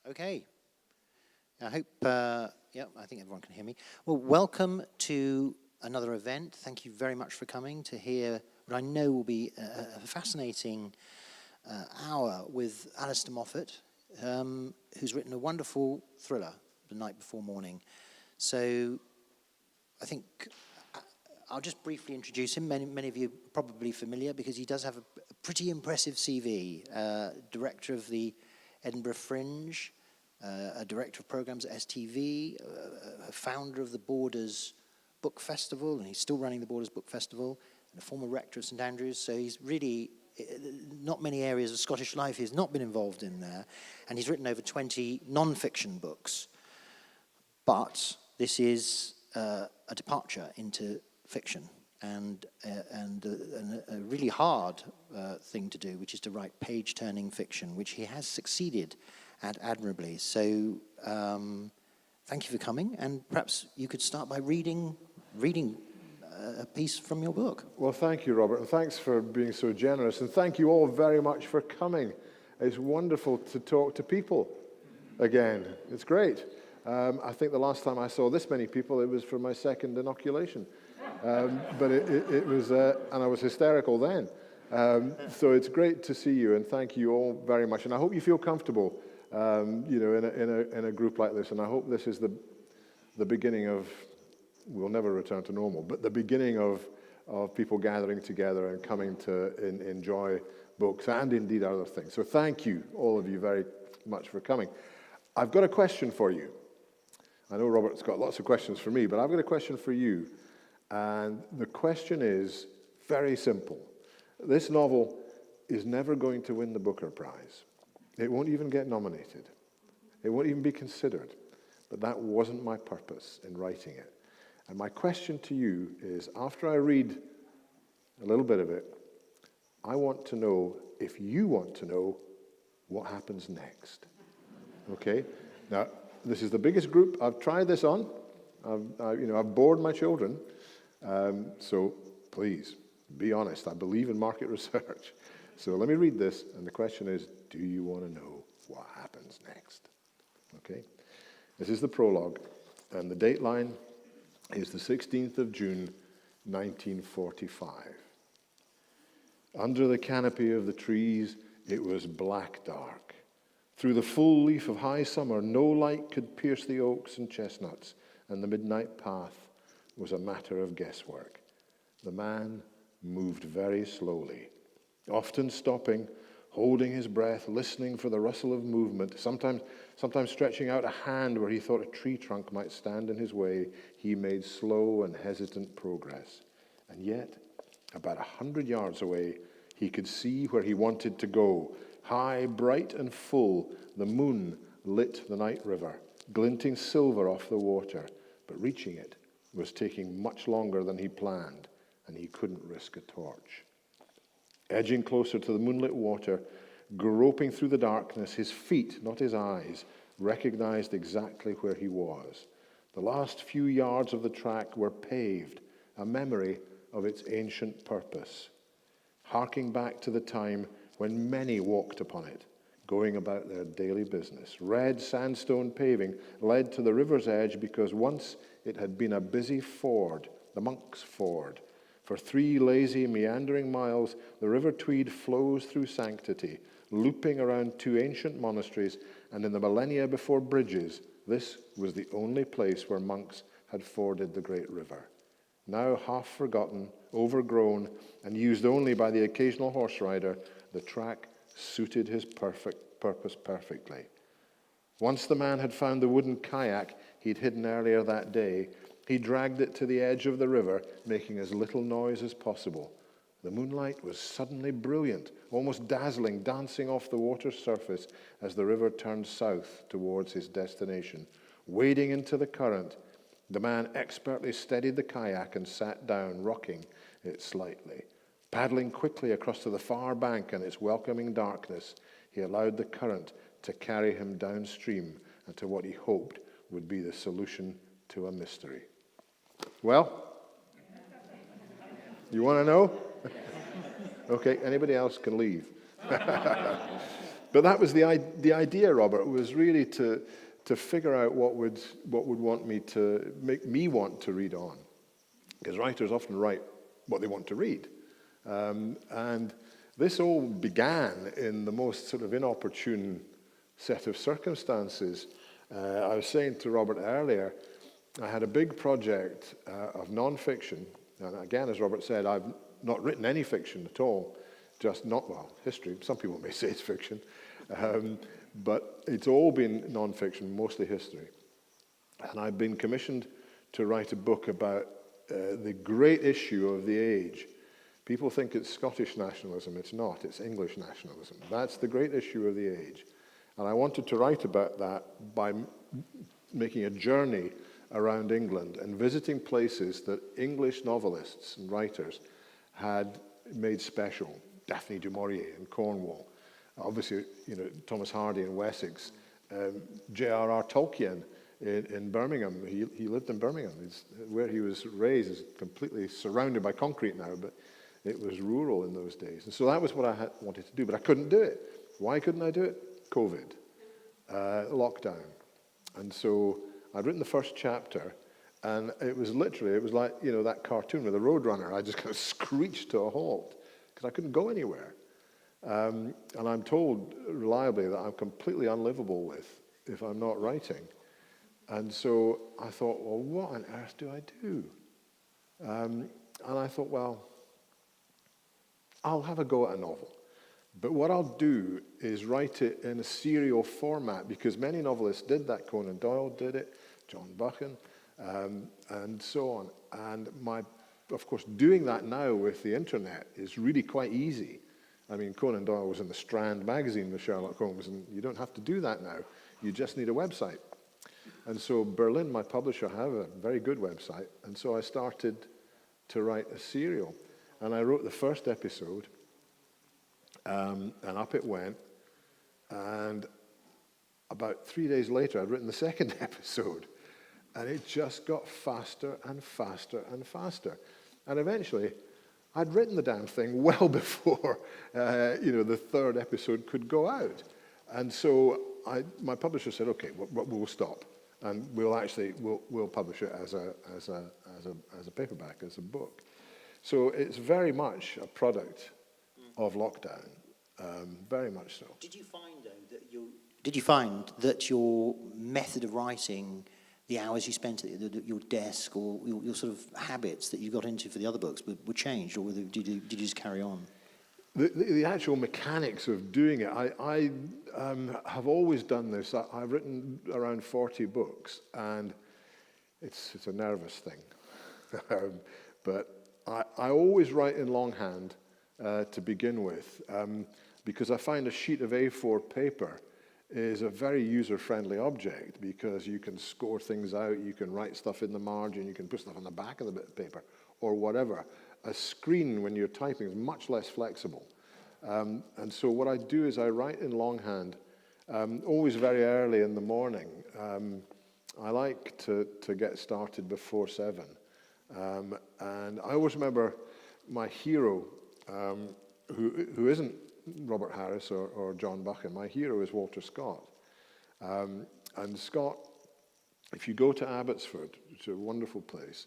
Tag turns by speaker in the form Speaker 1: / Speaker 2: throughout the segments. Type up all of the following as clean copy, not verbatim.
Speaker 1: Okay. I hope, I think everyone can hear me. Well, welcome to another event. Thank you very much for coming to hear what I know will be a fascinating hour with Alistair Moffat, who's written a wonderful thriller, The Night Before Morning. So I think I'll just briefly introduce him. Many of you are probably familiar because he does have a pretty impressive CV. Director of the Edinburgh Fringe, a director of programs at STV, a founder of the Borders Book Festival, and he's still running the Borders Book Festival, and a former rector of St Andrews. So he's really, not many areas of Scottish life he's not been involved in there. And he's written over 20 non-fiction books. But this is a departure into fiction and a really hard thing to do, which is to write page-turning fiction, which he has succeeded at admirably. So thank you for coming, and perhaps you could start by reading a piece from your book.
Speaker 2: Well, thank you, Robert, and thanks for being so generous, and thank you all very much for coming. It's wonderful to talk to people again. It's great. I think the last time I saw this many people, it was for my second inoculation. But it was, and I was hysterical then. So it's great to see you, and thank you all very much. And I hope you feel comfortable, in a group like this. And I hope this is the beginning of, we'll never return to normal, but the beginning of people gathering together and coming to enjoy books and indeed other things. So thank you, all of you, very much for coming. I've got a question for you. I know Robert's got lots of questions for me, but I've got a question for you. And the question is very simple. This novel is never going to win the Booker Prize. It won't even get nominated. It won't even be considered. But that wasn't my purpose in writing it. And my question to you is, after I read a little bit of it, I want to know if you want to know what happens next. Okay? Now, this is the biggest group I've tried this on. I've bored my children. So please, be honest. I believe in market research. So let me read this, and the question is, do you want to know what happens next? Okay? This is the prologue, and the dateline is the 16th of June, 1945. Under the canopy of the trees, it was black dark. Through the full leaf of high summer, no light could pierce the oaks and chestnuts, and the midnight path was a matter of guesswork. The man moved very slowly, often stopping, holding his breath, listening for the rustle of movement, sometimes stretching out a hand where he thought a tree trunk might stand in his way. He made slow and hesitant progress. And yet, about 100 yards away, he could see where he wanted to go. High, bright and full, the moon lit the night river, glinting silver off the water, but reaching it was taking much longer than he planned, and he couldn't risk a torch. Edging closer to the moonlit water, groping through the darkness, his feet, not his eyes, recognized exactly where he was. The last few yards of the track were paved, a memory of its ancient purpose, harking back to the time when many walked upon it, going about their daily business. Red sandstone paving led to the river's edge because once it had been a busy ford, the Monk's Ford. For 3 lazy, meandering miles, the River Tweed flows through sanctity, looping around 2 ancient monasteries, and in the millennia before bridges, this was the only place where monks had forded the great river. Now half forgotten, overgrown, and used only by the occasional horse rider, the track suited his purpose perfectly. Once the man had found the wooden kayak he'd hidden earlier that day, he dragged it to the edge of the river, making as little noise as possible. The moonlight was suddenly brilliant, almost dazzling, dancing off the water's surface as the river turned south towards his destination. Wading into the current, the man expertly steadied the kayak and sat down, rocking it slightly. Paddling quickly across to the far bank in its welcoming darkness, he allowed the current to carry him downstream and to what he hoped would be the solution to a mystery. Well, you want to know? Okay, anybody else can leave. But that was the idea, Robert, was really to figure out what would make me want to read on. Because writers often write what they want to read. And this all began in the most sort of inopportune set of circumstances. I was saying to Robert earlier, I had a big project of non-fiction. And again, as Robert said, I've not written any fiction at all. Just not, well, history. Some people may say it's fiction. But it's all been non-fiction, mostly history. And I've been commissioned to write a book about the great issue of the age. People think it's Scottish nationalism. It's not. It's English nationalism. That's the great issue of the age. And I wanted to write about that by making a journey around England and visiting places that English novelists and writers had made special. Daphne du Maurier in Cornwall. Obviously, Thomas Hardy in Wessex. J.R.R. Tolkien in Birmingham. He lived in Birmingham. Where he was raised is completely surrounded by concrete now, but it was rural in those days. And so that was what I wanted to do, but I couldn't do it. Why couldn't I do it? COVID. Lockdown. And so I'd written the first chapter, and it was like, that cartoon with the Roadrunner. I just kind of screeched to a halt, because I couldn't go anywhere. And I'm told reliably that I'm completely unlivable with if I'm not writing. And so I thought, well, what on earth do I do? And I thought, well, I'll have a go at a novel. But what I'll do is write it in a serial format, because many novelists did that. Conan Doyle did it, John Buchan, and so on. And of course, doing that now with the internet is really quite easy. I mean, Conan Doyle was in the Strand magazine with Sherlock Holmes, and you don't have to do that now. You just need a website. And so Berlin, my publisher, have a very good website. And so I started to write a serial. And I wrote the first episode, and up it went. And about 3 days later, I'd written the second episode. And it just got faster and faster and faster. And eventually, I'd written the damn thing well before, the third episode could go out. And so my publisher said, okay, we'll stop. And we'll publish it as a paperback, as a book. So it's very much a product of lockdown, very much so.
Speaker 1: Did you find that your method of writing, the hours you spent at your desk, or your sort of habits that you got into for the other books were changed, or did you just carry on?
Speaker 2: The actual mechanics of doing it, I have always done this. I've written around 40 books, and it's a nervous thing. But I always write in longhand to begin with, because I find a sheet of A4 paper is a very user-friendly object, because you can score things out, you can write stuff in the margin, you can put stuff on the back of the bit of paper, or whatever. A screen, when you're typing, is much less flexible. And so what I do is I write in longhand, always very early in the morning. I like to get started before 7. And I always remember my hero, who isn't Robert Harris or John Buchan. My hero is Walter Scott. And Scott, if you go to Abbotsford, which is a wonderful place,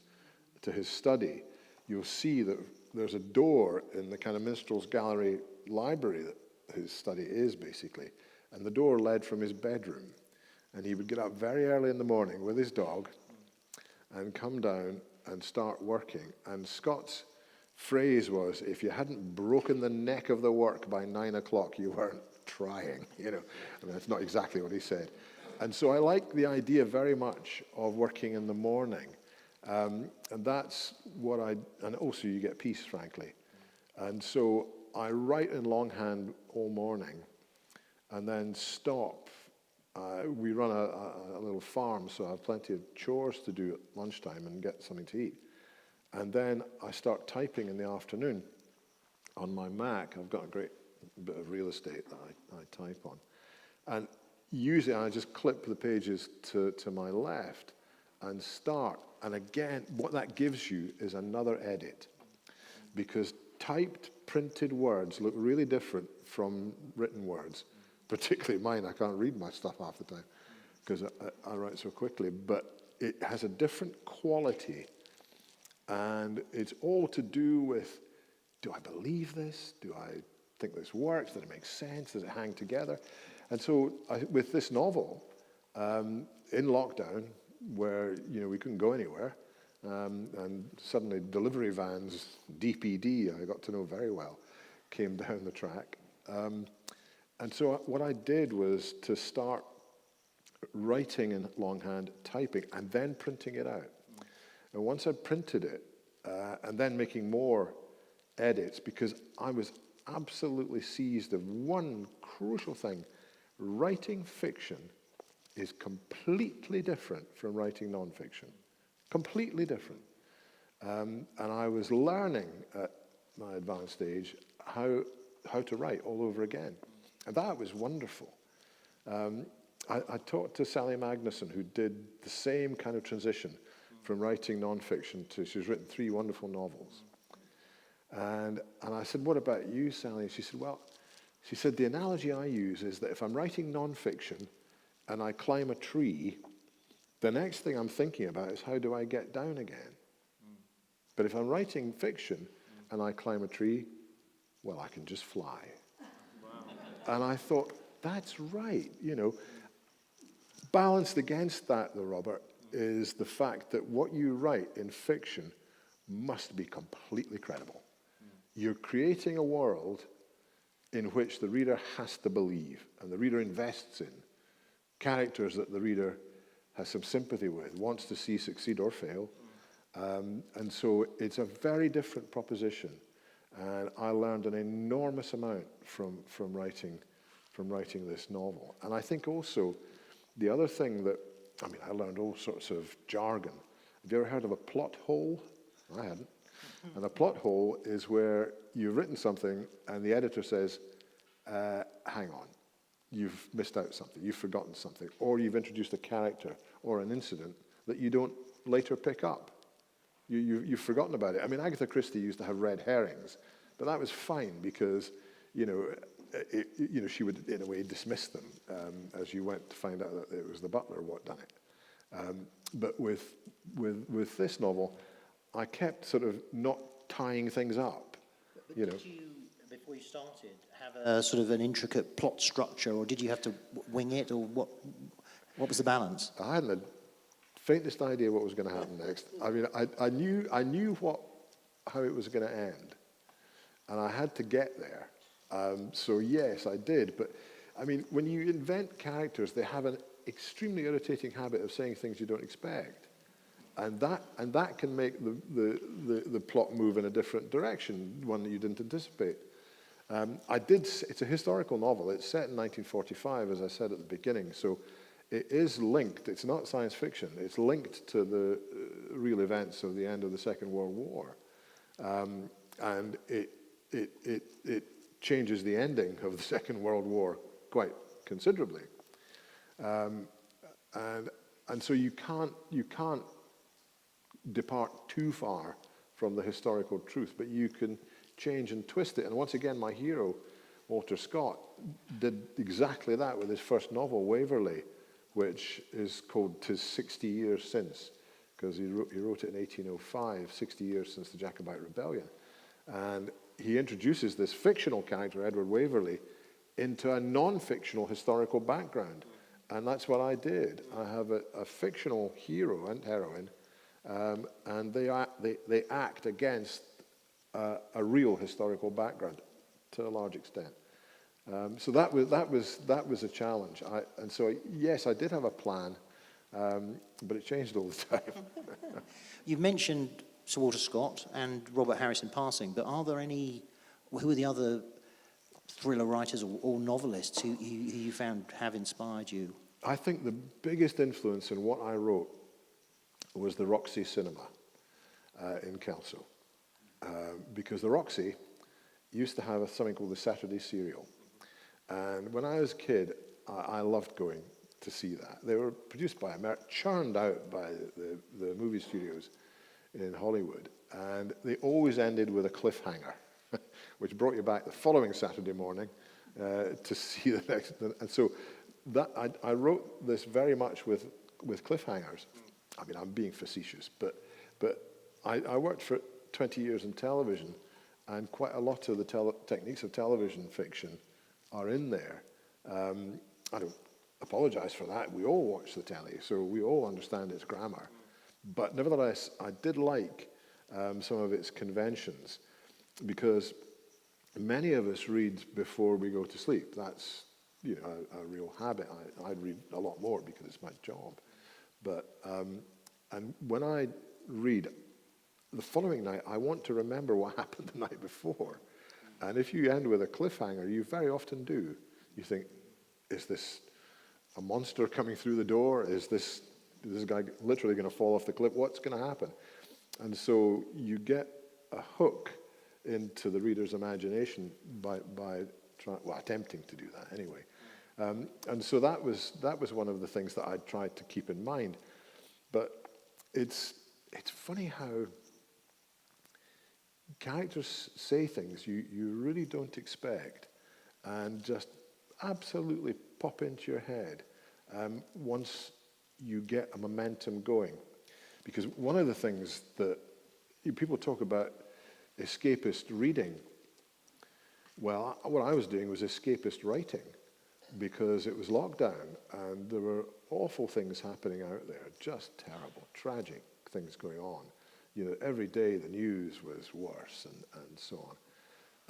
Speaker 2: to his study, you'll see that there's a door in the kind of Minstrel's Gallery library that his study is, basically. And the door led from his bedroom. And he would get up very early in the morning with his dog and come down and start working. And Scott's phrase was, if you hadn't broken the neck of the work by 9 o'clock, you weren't trying. I mean, that's not exactly what he said. And so I like the idea very much of working in the morning. And that's what and also you get peace, frankly. And so I write in longhand all morning and then stop. We run a little farm, so I have plenty of chores to do at lunchtime and get something to eat. And then I start typing in the afternoon on my Mac. I've got a great bit of real estate that I type on. And usually I just clip the pages to my left and start. And again, what that gives you is another edit. Because typed printed words look really different from written words, particularly mine. I can't read my stuff half the time because I write so quickly, but it has a different quality, and it's all to do with, do I believe this? Do I think this works? Does it make sense? Does it hang together? And so with this novel, in lockdown, where we couldn't go anywhere, and suddenly delivery vans, DPD, I got to know very well, came down the track. And so what I did was to start writing in longhand, typing, and then printing it out. And once I printed it, and then making more edits, because I was absolutely seized of one crucial thing. Writing fiction is completely different from writing nonfiction. Completely different. And I was learning at my advanced age how to write all over again. And that was wonderful. I talked to Sally Magnuson, who did the same kind of transition from writing nonfiction to, she's written 3 wonderful novels. And I said, what about you, Sally? And she said, well, she said, the analogy I use is that if I'm writing nonfiction and I climb a tree, the next thing I'm thinking about is how do I get down again? But if I'm writing fiction and I climb a tree, well, I can just fly. Wow. And I thought, that's right, Balanced against that, though, Robert, is the fact that what you write in fiction must be completely credible. You're creating a world in which the reader has to believe, and the reader invests in characters that the reader has some sympathy with, wants to see succeed or fail. And so it's a very different proposition. And I learned an enormous amount from writing this novel. And I think also the other thing that, I learned all sorts of jargon. Have you ever heard of a plot hole? I hadn't. And a plot hole is where you've written something and the editor says, hang on, you've missed out something, you've forgotten something, or you've introduced a character or an incident that you don't later pick up. You've forgotten about it. Agatha Christie used to have red herrings, but that was fine because, she would, in a way, dismiss them as you went to find out that it was the butler what done it. But with this novel, I kept sort of not tying things up.
Speaker 1: But did you, before you started, have a sort of an intricate plot structure, or did you have to wing it, or what was the balance?
Speaker 2: I hadn't the faintest idea what was going to happen next. I knew how it was going to end, and I had to get there. So yes, I did. But when you invent characters, they have an extremely irritating habit of saying things you don't expect, and that can make the plot move in a different direction, one that you didn't anticipate. It's a historical novel. It's set in 1945, as I said at the beginning. So it is linked. It's not science fiction. It's linked to the real events of the end of the Second World War, and it changes the ending of the Second World War quite considerably, and so you can't depart too far from the historical truth, but you can change and twist it. And once again, my hero, Walter Scott, did exactly that with his first novel, Waverley, which is called "'Tis 60 Years Since," because he wrote it in 1805, 60 years since the Jacobite Rebellion. And he introduces this fictional character, Edward Waverley, into a non-fictional historical background. And that's what I did. I have a fictional hero and heroine, and they act against a real historical background to a large extent. So that was a challenge. And so yes, I did have a plan, but it changed all the time.
Speaker 1: You've mentioned Sir Walter Scott and Robert Harris in passing, but who are the other thriller writers or novelists who you found have inspired you?
Speaker 2: I think the biggest influence in what I wrote was the Roxy Cinema in Kelso. Because the Roxy used to have something called the Saturday Serial. And when I was a kid, I loved going to see that. They were produced by churned out by the movie studios in Hollywood. And they always ended with a cliffhanger, which brought you back the following Saturday morning to see the next. And so that I wrote this very much with cliffhangers. I mean, I'm being facetious, but I worked for 20 years in television, and quite a lot of the techniques of television fiction are in there. I don't apologize for that. We all watch the telly, so we all understand its grammar. But nevertheless, I did like some of its conventions, because many of us read before we go to sleep. That's a real habit. I read a lot more because it's my job. But and when I read, the following night, I want to remember what happened the night before. And if you end with a cliffhanger, you very often do. You think, is this a monster coming through the door? Is this guy literally going to fall off the cliff? What's going to happen? And so you get a hook into the reader's imagination by attempting to do that anyway. And so that was one of the things that I tried to keep in mind. But it's funny how characters say things you really don't expect and just absolutely pop into your head once you get a momentum going. Because one of the things that people talk about escapist reading, well, what I was doing was escapist writing, because it was lockdown and there were awful things happening out there, just terrible, tragic things going on. Every day the news was worse and so on.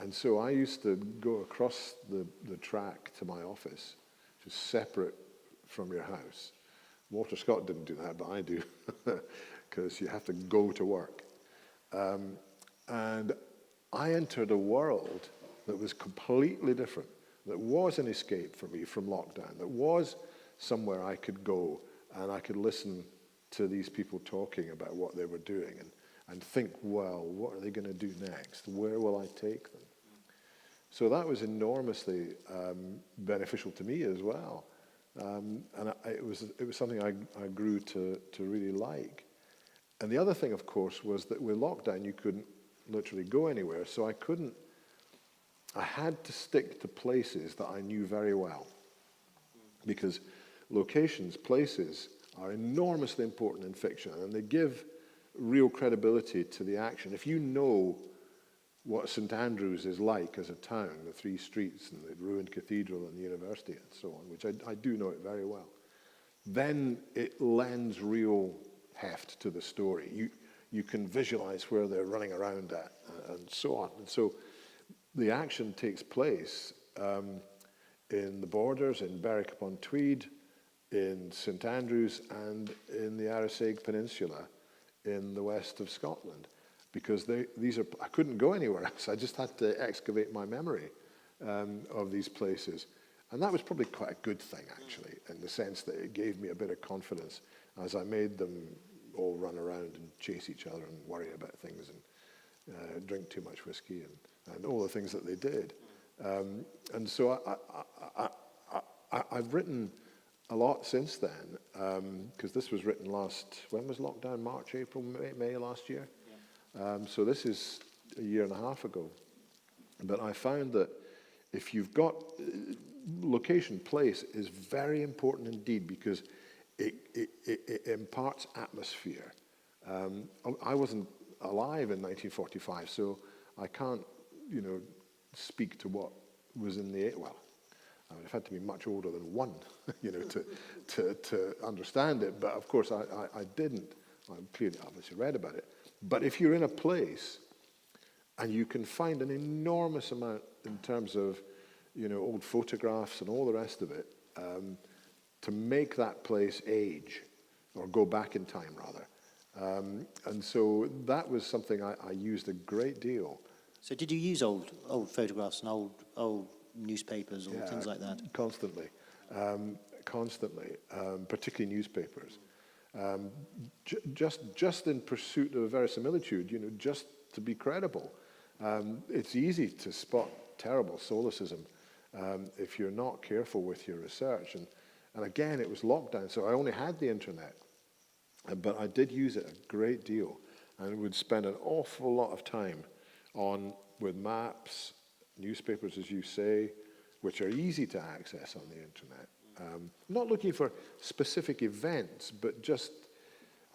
Speaker 2: And so I used to go across the track to my office, which is separate from your house. Walter Scott didn't do that, but I do, because you have to go to work. And I entered a world that was completely different, that was an escape for me from lockdown, that was somewhere I could go and I could listen to these people talking about what they were doing and think, well, what are they going to do next? Where will I take them? So that was enormously beneficial to me as well. And it was something I grew to really like. And the other thing, of course, was that with lockdown, you couldn't literally go anywhere. So I had to stick to places that I knew very well. Because locations, places, are enormously important in fiction, and they give real credibility to the action. If you know what St. Andrews is like as a town, the 3 streets and the ruined cathedral and the university and so on, which I do know it very well, then it lends real heft to the story. You can visualize where they're running around at and so on. And so the action takes place in the Borders, in Berwick-upon-Tweed, in St. Andrews, and in the Arisaig Peninsula in the west of Scotland. Because I couldn't go anywhere else. I just had to excavate my memory of these places. And that was probably quite a good thing, actually, in the sense that it gave me a bit of confidence as I made them all run around and chase each other and worry about things and drink too much whiskey and all the things that they did. And so I've written a lot since then, because this was written when was lockdown? March, April, May last year? So this is a year and a half ago. But I found that if you've got location, place is very important indeed, because it imparts atmosphere. I wasn't alive in 1945, so I can't, speak to what was in the... Well, I would have had to be much older than 1, to understand it. But of course, I didn't. I clearly obviously read about it. But if you're in a place and you can find an enormous amount in terms of, old photographs and all the rest of it, to make that place age, or go back in time rather. And so that was something I used a great deal.
Speaker 1: So did you use old photographs and old newspapers or things like that?
Speaker 2: Constantly, particularly newspapers. Just in pursuit of verisimilitude, just to be credible. It's easy to spot terrible solecism if you're not careful with your research. And again, it was lockdown, so I only had the internet. But I did use it a great deal, and would spend an awful lot of time with maps newspapers, as you say, which are easy to access on the internet. Not looking for specific events, but just,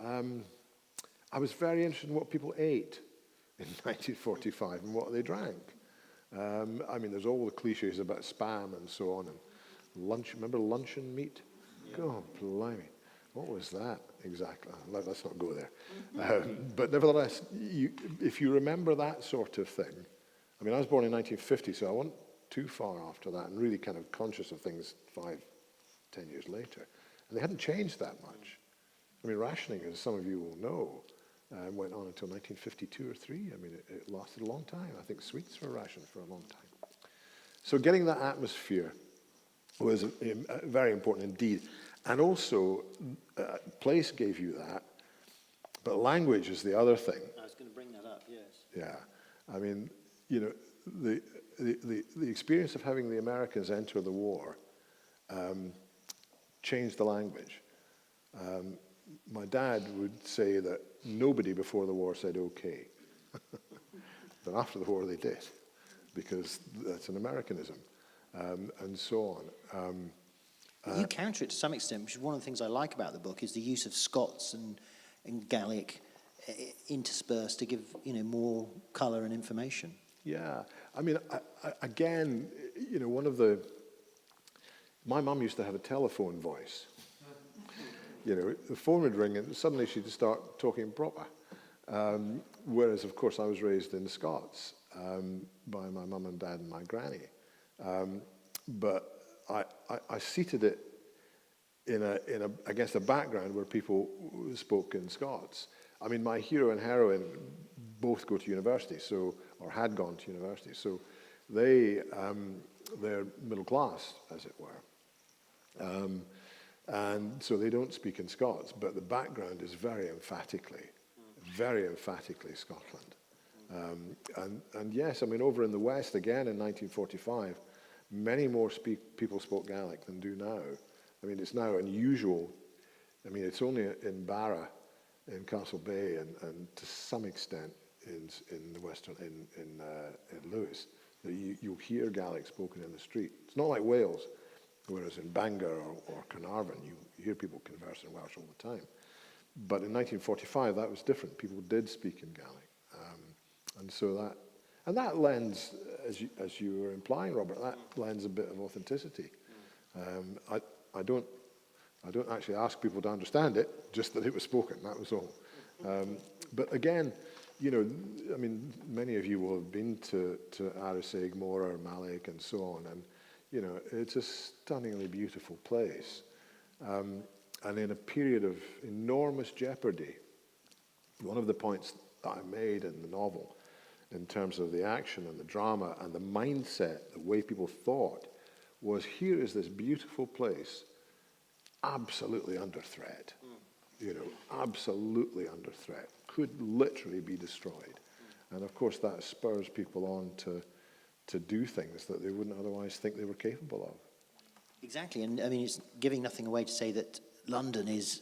Speaker 2: I was very interested in what people ate in 1945 and what they drank. I mean, there's all the cliches about spam and so on, and lunch, remember luncheon meat? Yeah. God, blimey. What was that exactly? Let's not go there. But nevertheless, if you remember that sort of thing, I mean, I was born in 1950, so I wasn't too far after that, and really kind of conscious of things 5, 10 years later. And they hadn't changed that much. I mean, rationing, as some of you will know, went on until 1952 or 3. I mean, it lasted a long time. I think sweets were rationed for a long time. So getting that atmosphere was very important indeed. And also, place gave you that, but language is the other thing.
Speaker 1: I was going to bring that up, yes.
Speaker 2: Yeah. I mean, you know, the experience of having the Americans enter the war changed the language. My dad would say that nobody before the war said okay. But after the war they did, because that's an Americanism, and so on.
Speaker 1: You counter it to some extent, which is one of the things I like about the book, is the use of Scots and Gaelic interspersed to give, you know, more colour and information.
Speaker 2: Yeah, I mean, again, you know, my mum used to have a telephone voice. You know, the phone would ring and suddenly she'd start talking proper. Whereas, of course, I was raised in Scots by my mum and dad and my granny. But I seated it against a background where people spoke in Scots. I mean, my hero and heroine both go to university, or had gone to university, so they're middle class, as it were. And so they don't speak in Scots, but the background is very emphatically Scotland. And yes, I mean, over in the West, again in 1945, many more people spoke Gaelic than do now. I mean, it's now unusual. I mean, it's only in Barra, in Castle Bay, and to some extent in the Western, in Lewis, that you'll hear Gaelic spoken in the street. It's not like Wales, whereas in Bangor or Carnarvon, you hear people converse in Welsh all the time. But in 1945, that was different. People did speak in Gaelic. And so that lends, as you were implying, Robert, that lends a bit of authenticity. I don't actually ask people to understand it, just that it was spoken, that was all. But again, you know, I mean, many of you will have been to Arisaig, Mora, Malik, and so on, and, you know, it's a stunningly beautiful place. And in a period of enormous jeopardy, one of the points that I made in the novel, in terms of the action and the drama and the mindset, the way people thought, was here is this beautiful place, absolutely under threat. You know, absolutely under threat. Could literally be destroyed. And of course that spurs people on to do things that they wouldn't otherwise think they were capable of.
Speaker 1: Exactly, and I mean, it's giving nothing away to say that London is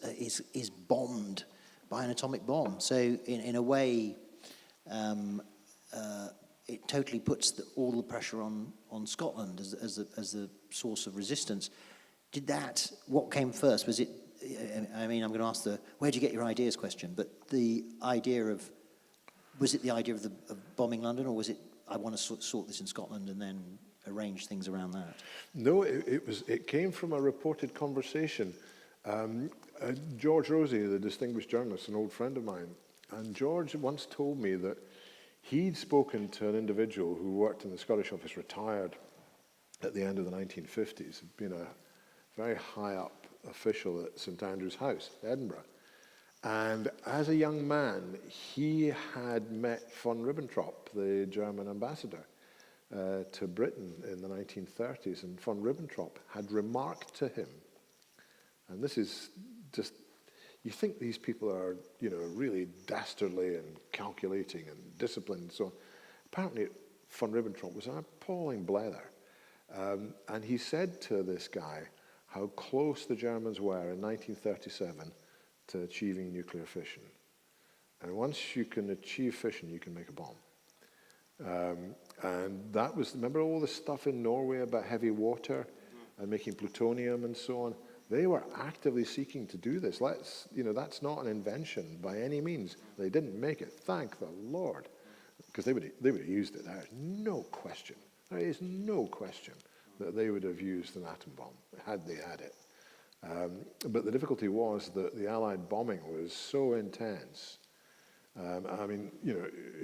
Speaker 1: bombed by an atomic bomb. So in a way, it totally puts all the pressure on Scotland as the source of resistance. What came first? Was it, I mean, I'm going to ask where'd you get your ideas question, but was it the idea of bombing London, or was it, I want to sort this in Scotland and then arrange things around that?
Speaker 2: No, it came from a reported conversation. George Rosey, the distinguished journalist, an old friend of mine, and George once told me that he'd spoken to an individual who worked in the Scottish office, retired at the end of the 1950s, had been a very high-up official at St Andrew's House, Edinburgh. And as a young man, he had met von Ribbentrop, the German ambassador to Britain in the 1930s, and von Ribbentrop had remarked to him, and this is just, you think these people are, you know, really dastardly and calculating and disciplined and so on. Apparently, von Ribbentrop was an appalling blether. And he said to this guy how close the Germans were in 1937 to achieving nuclear fission. And once you can achieve fission, you can make a bomb. And that was, remember all the stuff in Norway about heavy water and making plutonium and so on? They were actively seeking to do this. That's not an invention by any means. They didn't make it, thank the Lord, because they would have used it. There is no question. There is no question that they would have used an atom bomb had they had it. But the difficulty was that the Allied bombing was so intense.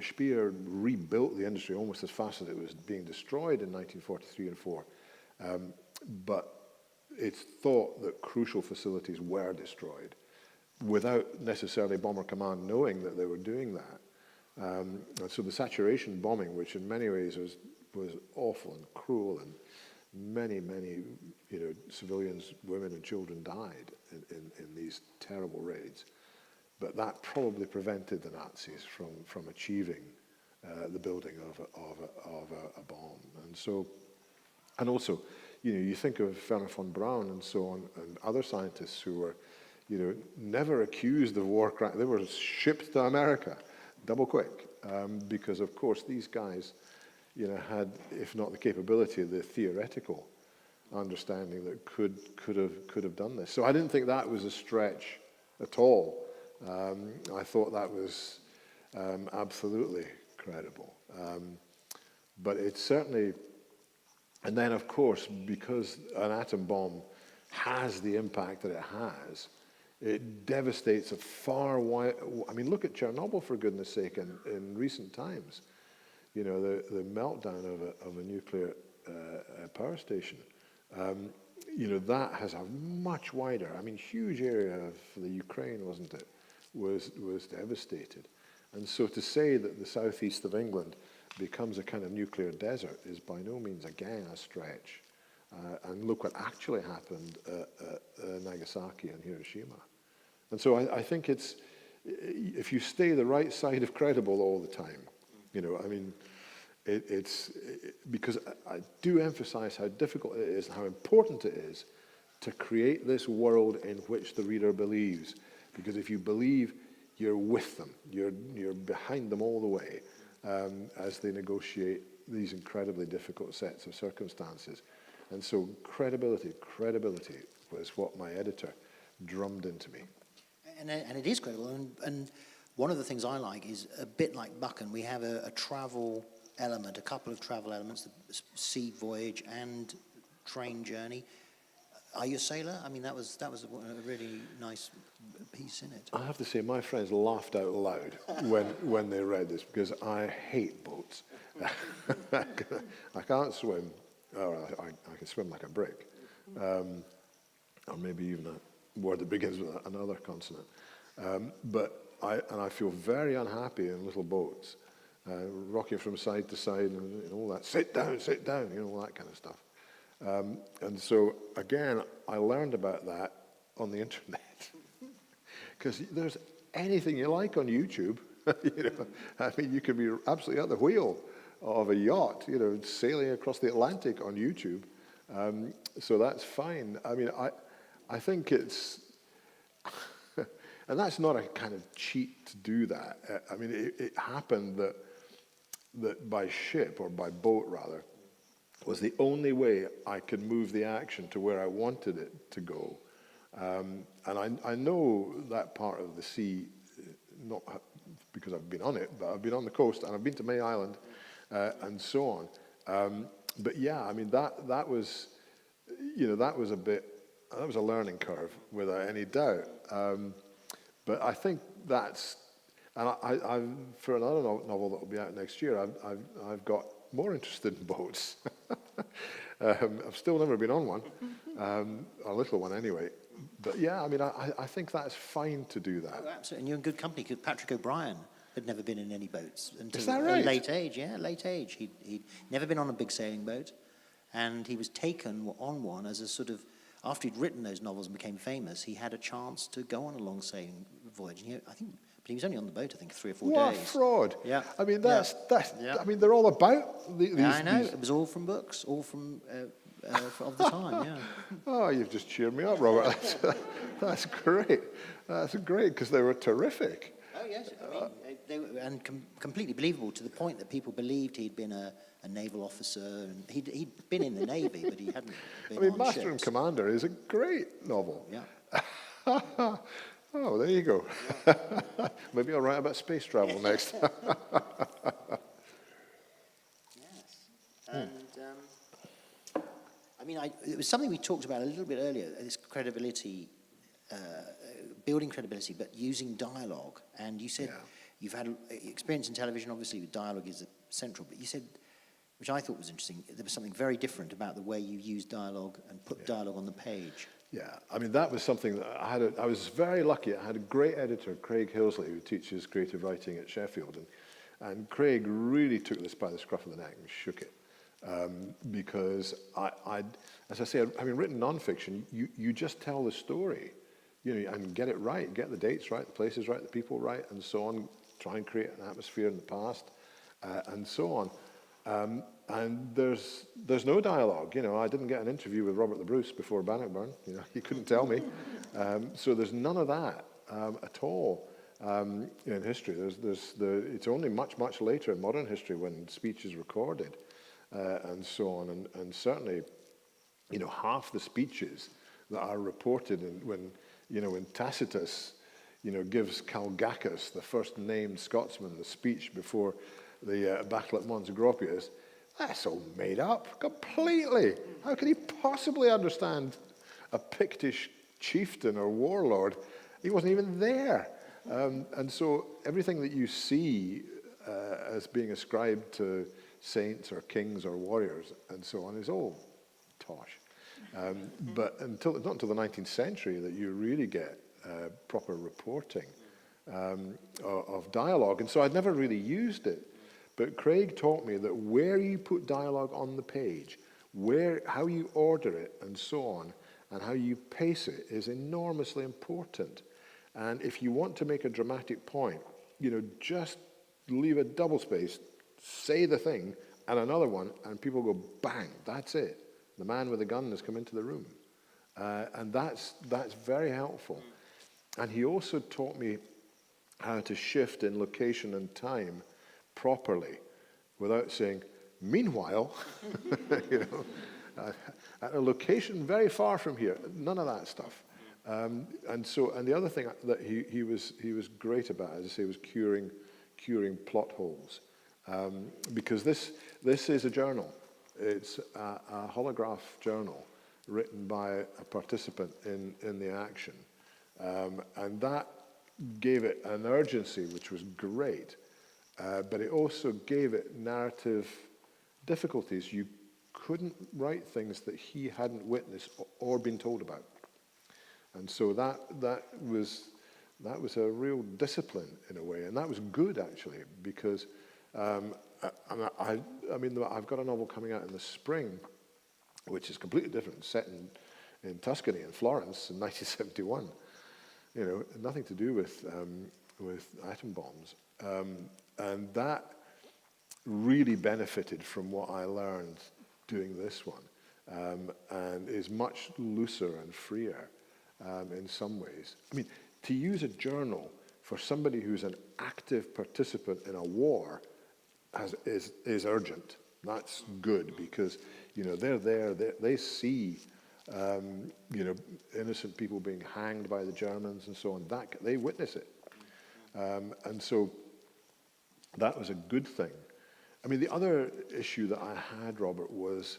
Speaker 2: Speer rebuilt the industry almost as fast as it was being destroyed in 1943 and 4. But it's thought that crucial facilities were destroyed without necessarily Bomber Command knowing that they were doing that. And so the saturation bombing, which in many ways was awful and cruel, and many civilians, women and children died in these terrible raids. But that probably prevented the Nazis from achieving the building of a bomb. And also, you think of Werner von Braun and so on, and other scientists who were, never accused of war crimes. They were shipped to America, double quick, because of course these guys, had, if not the capability, the theoretical understanding that could have done this. So I didn't think that was a stretch at all. I thought that was absolutely credible. But it's certainly, and then of course, because an atom bomb has the impact that it has, it devastates a far wide, look at Chernobyl, for goodness sake, in recent times. The meltdown of a nuclear power station. That has a much wider, huge area of the Ukraine, wasn't it, was devastated. And so to say that the southeast of England becomes a kind of nuclear desert is by no means, again, a stretch. And look what actually happened at Nagasaki and Hiroshima. And so I think it's, if you stay the right side of credible all the time, because I do emphasize how difficult it is and how important it is to create this world in which the reader believes. Because if you believe, you're with them, you're behind them all the way as they negotiate these incredibly difficult sets of circumstances. And so credibility was what my editor drummed into me.
Speaker 1: And it is credible. And one of the things I like is, a bit like Buchan, we have a travel element, a couple of travel elements, the sea voyage and train journey. Are you a sailor? That was a really nice piece in it.
Speaker 2: I have to say, my friends laughed out loud when they read this, because I hate boats. I can't swim. I can swim like a brick. Or maybe even a word that begins with another consonant. But I feel very unhappy in little boats, rocking from side to side and all that. Sit down, all that kind of stuff. And so, again, I learned about that on the internet. Because there's anything you like on YouTube. You can be absolutely at the wheel of a yacht, sailing across the Atlantic on YouTube. So that's fine. I think it's, and that's not a kind of cheat to do that. It happened that by ship, or by boat rather, was the only way I could move the action to where I wanted it to go. And I know that part of the sea, not because I've been on it, but I've been on the coast, and I've been to May Island, and so on. But yeah, that was a learning curve without any doubt. But I think that's, and I for another novel that will be out next year, I've got more interested in boats. I've still never been on one, a little one anyway. But yeah, I think that's fine to do that.
Speaker 1: Oh, absolutely, and you're in good company, because Patrick O'Brien had never been in any boats until
Speaker 2: Is that right?
Speaker 1: a late age. Yeah, late age. He'd never been on a big sailing boat, and he was taken on one as a sort of, after he'd written those novels and became famous, he had a chance to go on a long sailing voyage. And but he was only on the boat, I think, 3 or 4 days.
Speaker 2: What a fraud!
Speaker 1: Yeah.
Speaker 2: That's.
Speaker 1: Yeah.
Speaker 2: They're all about these.
Speaker 1: Yeah, I know. It was all from books, all from of the time. Yeah.
Speaker 2: Oh, you've just cheered me up, Robert. That's great. That's great, because they were terrific.
Speaker 1: Oh yes, and completely believable to the point that people believed he'd been a naval officer, and he'd been in the Navy, but he hadn't been on
Speaker 2: Master
Speaker 1: ships.
Speaker 2: and Commander is a great novel.
Speaker 1: Yeah.
Speaker 2: Oh, there you go. Yeah. Maybe I'll write about space travel next.
Speaker 1: Yes. And, it was something we talked about a little bit earlier, this credibility, building credibility, but using dialogue. And you said you've had experience in television, obviously, with dialogue is central, but you said, which I thought was interesting, there was something very different about the way you use dialogue and put dialogue on the page.
Speaker 2: Yeah, that was something that I was very lucky. I had a great editor, Craig Hillsley, who teaches creative writing at Sheffield. And Craig really took this by the scruff of the neck and shook it. Because as I say, having written nonfiction, you just tell the story, and get it right, get the dates right, the places right, the people right, and so on. Try and create an atmosphere in the past, and so on. And there's no dialogue. I didn't get an interview with Robert the Bruce before Bannockburn. He couldn't tell me. So there's none of that at all in history. It's only much later in modern history when speech is recorded. And so on, and certainly, half the speeches that are reported when Tacitus, gives Calgacus, the first named Scotsman, the speech before the battle at Mons Gropius, that's all made up completely. How can he possibly understand a Pictish chieftain or warlord? He wasn't even there. And so everything that you see as being ascribed to saints or kings or warriors and so on is all tosh. But not until the 19th century that you really get proper reporting of dialogue. And so I'd never really used it. But Craig taught me that where you put dialogue on the page, how you order it and so on, and how you pace it is enormously important. And if you want to make a dramatic point, just leave a double space, say the thing, and another one, and people go, bang, that's it. The man with the gun has come into the room. And that's very helpful. And he also taught me how to shift in location and time properly without saying, meanwhile, at a location very far from here, none of that stuff. And the other thing that he was great about, as I say, was curing plot holes. Because this is a journal. It's a holograph journal written by a participant in the action. And that gave it an urgency, which was great. But it also gave it narrative difficulties. You couldn't write things that he hadn't witnessed or been told about. And so that was a real discipline in a way. And that was good, actually, because I've got a novel coming out in the spring, which is completely different, set in Tuscany and Florence in 1971. Nothing to do with atom bombs, and that really benefited from what I learned doing this one, and is much looser and freer in some ways. To use a journal for somebody who's an active participant in a war is urgent. That's good because they're there. They see innocent people being hanged by the Germans and so on. They witness it, and so that was a good thing. The other issue that I had, Robert, was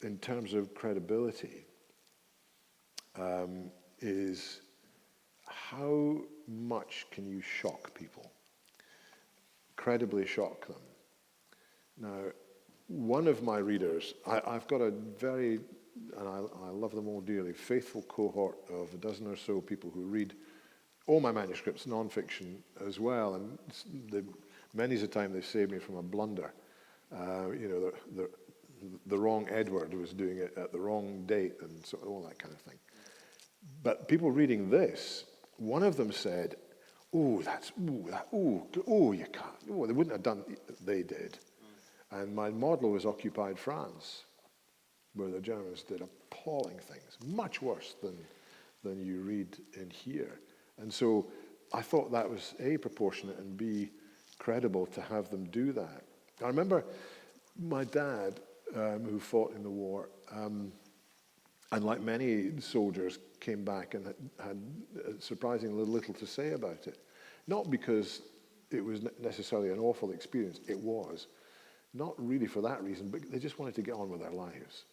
Speaker 2: in terms of credibility. Is how much can you shock people? Credibly shock them. Now, one of my readers, I've got a very, and I love them all dearly, faithful cohort of a dozen or so people who read all my manuscripts, non-fiction as well, and many's the time they've saved me from a blunder. The wrong Edward was doing it at the wrong date, and so all that kind of thing. But people reading this, one of them said, you can't, they wouldn't have done, they did. And my model was occupied France, where the Germans did appalling things, much worse than you read in here. And so I thought that was A, proportionate, and B, credible to have them do that. I remember my dad, who fought in the war, and like many soldiers, came back and had surprisingly little to say about it. Not because it was necessarily an awful experience, it was. Not really for that reason, but they just wanted to get on with their lives.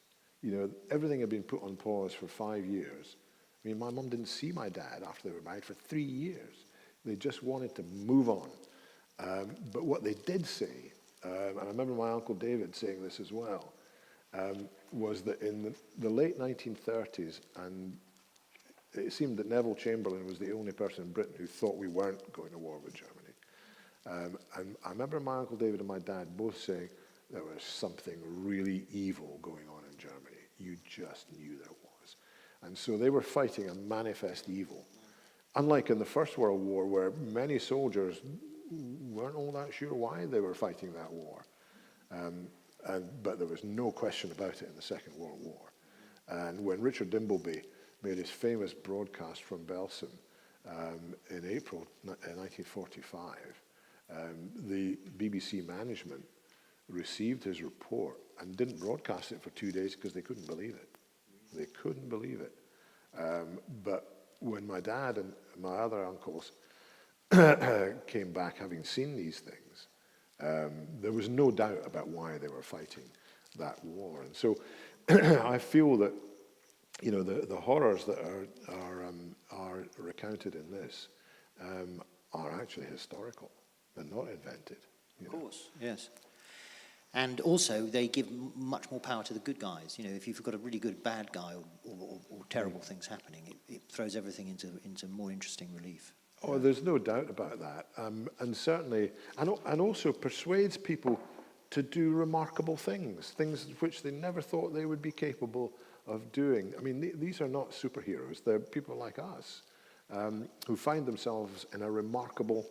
Speaker 2: You know, everything had been put on pause for 5 years. I mean, my mum didn't see my dad after they were married for 3 years. They just wanted to move on. But what they did say, and I remember my Uncle David saying this as well, was that in the late 1930s, and it seemed that Neville Chamberlain was the only person in Britain who thought we weren't going to war with Germany. And I remember my Uncle David and my dad both saying there was something really evil going on in Germany. You just knew there was. And so they were fighting a manifest evil. Unlike in the First World War, where many soldiers weren't all that sure why they were fighting that war. But there was no question about it in the Second World War. And when Richard Dimbleby made his famous broadcast from Belsen in April 1945, the BBC management received his report and didn't broadcast it for 2 days because they couldn't believe it. They couldn't believe it. But when my dad and my other uncles came back having seen these things, there was no doubt about why they were fighting that war. And so I feel that, you know, the horrors that are recounted in this are actually historical. They're not invented.
Speaker 1: Of course, yes. And also, they give much more power to the good guys. You know, if you've got a really good bad guy or terrible things happening, it throws everything into more interesting relief.
Speaker 2: Oh, there's no doubt about that. And certainly, and also persuades people to do remarkable things which they never thought they would be capable of doing. I mean, these are not superheroes. They're people like us who find themselves in a remarkable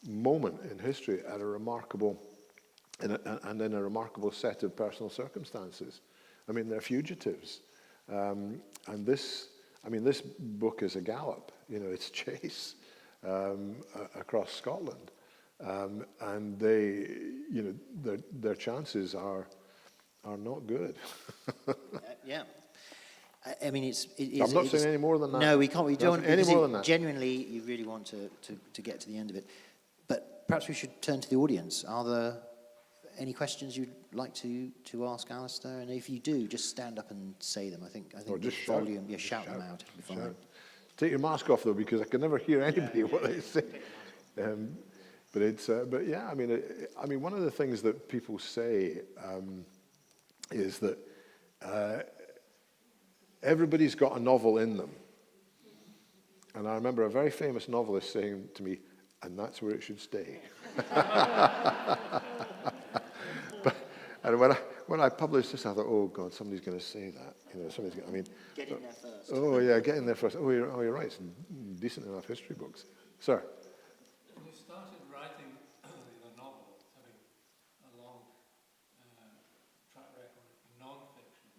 Speaker 2: moment in history at a remarkable and in a remarkable set of personal circumstances. I mean, they're fugitives. And this book is a gallop. You know, it's chase across Scotland. And they, you know, their chances are not good.
Speaker 1: Yeah. I mean,
Speaker 2: I'm not saying any more than that.
Speaker 1: No, we can't. We don't.
Speaker 2: Any more than that.
Speaker 1: Genuinely, you really want to get to the end of it. But perhaps we should turn to the audience. Are there any questions you'd like to ask Alistair? And if you do, just stand up and say them. I think
Speaker 2: or just
Speaker 1: the
Speaker 2: shout.
Speaker 1: volume. Yeah, shout them out. It'll be fine.
Speaker 2: Shout. Take your mask off though, because I can never hear anybody what they say. But yeah, I mean, one of the things that people say is that everybody's got a novel in them. And I remember a very famous novelist saying to me, and that's where it should stay. And when I published this, I thought, oh God, somebody's going to say that. You know, somebody's going. I mean,
Speaker 1: get in there first.
Speaker 2: Oh yeah, get in there first. Oh, you're right. Some decent enough history books, sir.
Speaker 3: When you started writing your novel, having a long track record of non-fiction,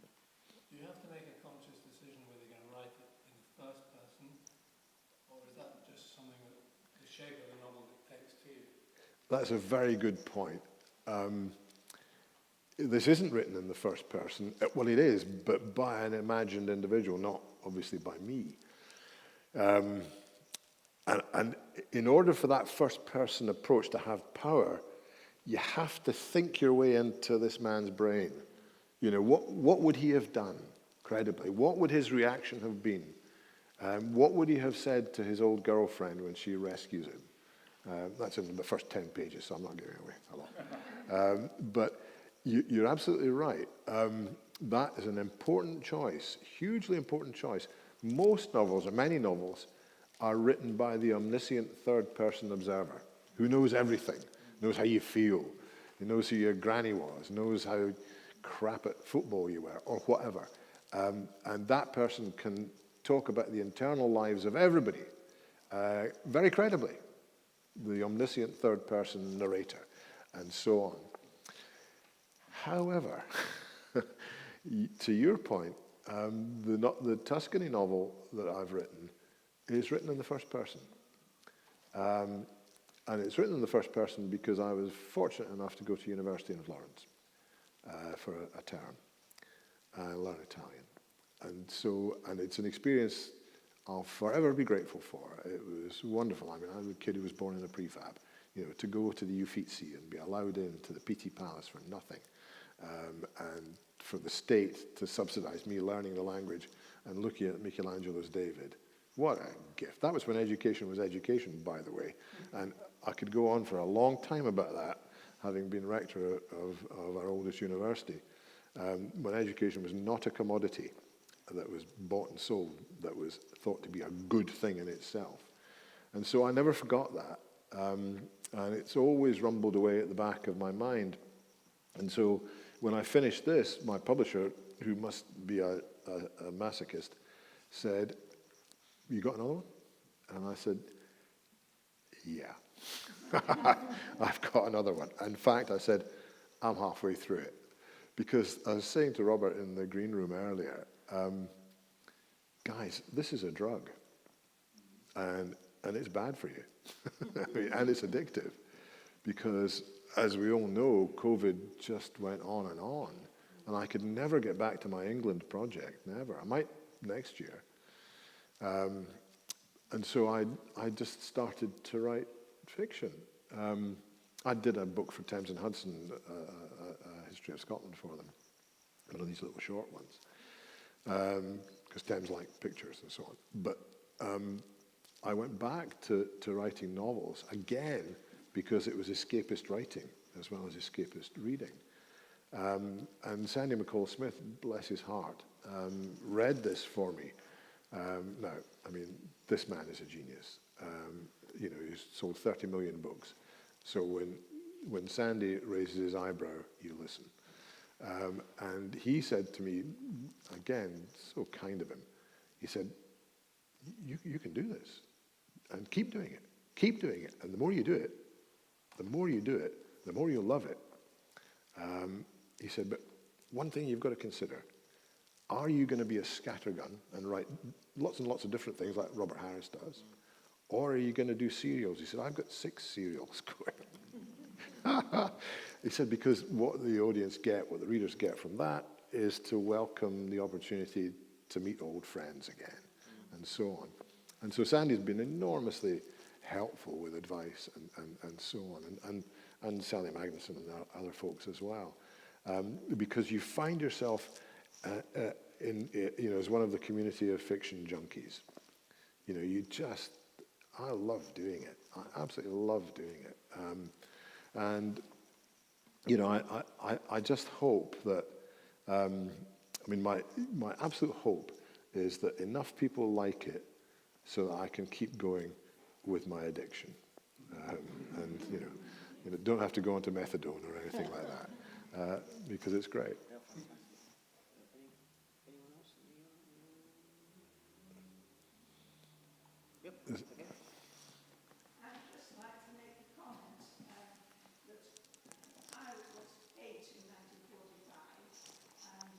Speaker 3: do you have to make a conscious decision whether you're going to write it in the first person, or is that just something that the shape of the novel dictates to you?
Speaker 2: That's a very good point. This isn't written in the first person. Well, it is, but by an imagined individual, not obviously by me. And in order for that first person approach to have power, you have to think your way into this man's brain. You know, what would he have done, credibly? What would his reaction have been? What would he have said to his old girlfriend when she rescues him? That's in the first 10 pages, so I'm not giving away a lot. But you're absolutely right. That is an important choice, hugely important choice. Most novels, or many novels, are written by the omniscient third-person observer who knows everything, knows how you feel, he knows who your granny was, knows how crap at football you were, or whatever. And that person can talk about the internal lives of everybody very credibly, the omniscient third-person narrator, and so on. However, to your point, the Tuscany novel that I've written is written in the first person. And it's written in the first person because I was fortunate enough to go to university in Florence for a term and learn Italian. And it's an experience I'll forever be grateful for. It was wonderful. I mean, I was a kid who was born in a prefab. You know, to go to the Uffizi and be allowed into the Pitti Palace for nothing, and for the state to subsidize me learning the language and looking at Michelangelo's David. What a gift. That was when education was education, by the way. And I could go on for a long time about that, having been rector of our oldest university, when education was not a commodity that was bought and sold, that was thought to be a good thing in itself. And so I never forgot that. And it's always rumbled away at the back of my mind. And so when I finished this, my publisher, who must be a masochist, said, "You got another one?" And I said, "Yeah, I've got another one." In fact, I said, "I'm halfway through it." Because I was saying to Robert in the green room earlier, guys, this is a drug. And it's bad for you. I mean, and it's addictive. Because, as we all know, COVID just went on. And I could never get back to my England project, never. I might next year. And so I just started to write fiction. I did a book for Thames and Hudson, a history of Scotland for them. One of these little short ones. Because Thames liked pictures and so on. But I went back to writing novels, again, because it was escapist writing as well as escapist reading. And Sandy McCall-Smith, bless his heart, read this for me. Now, I mean, this man is a genius. You know, he's sold 30 million books. So when Sandy raises his eyebrow, you listen. And he said to me, again, so kind of him, he said, you can do this, and keep doing it. Keep doing it. And the more you do it, the more you'll love it. He said, but one thing you've got to consider, are you going to be a scattergun and write lots and lots of different things like Robert Harris does? Or are you going to do serials? He said, I've got 6 serials going. He said, because what the audience get, what the readers get from that is to welcome the opportunity to meet old friends again, and so on. And so Sandy's been enormously helpful with advice and so on, and Sally Magnuson and other folks as well. Because you find yourself as one of the community of fiction junkies. You know, I love doing it. I absolutely love doing it. And, you know, I just hope that, my absolute hope is that enough people like it so that I can keep going with my addiction. And, you know, don't have to go into methadone or anything like that, because it's great.
Speaker 1: Anyone else? Yep. Okay.
Speaker 4: I'd just like to make a comment that I was 8 in 1945, and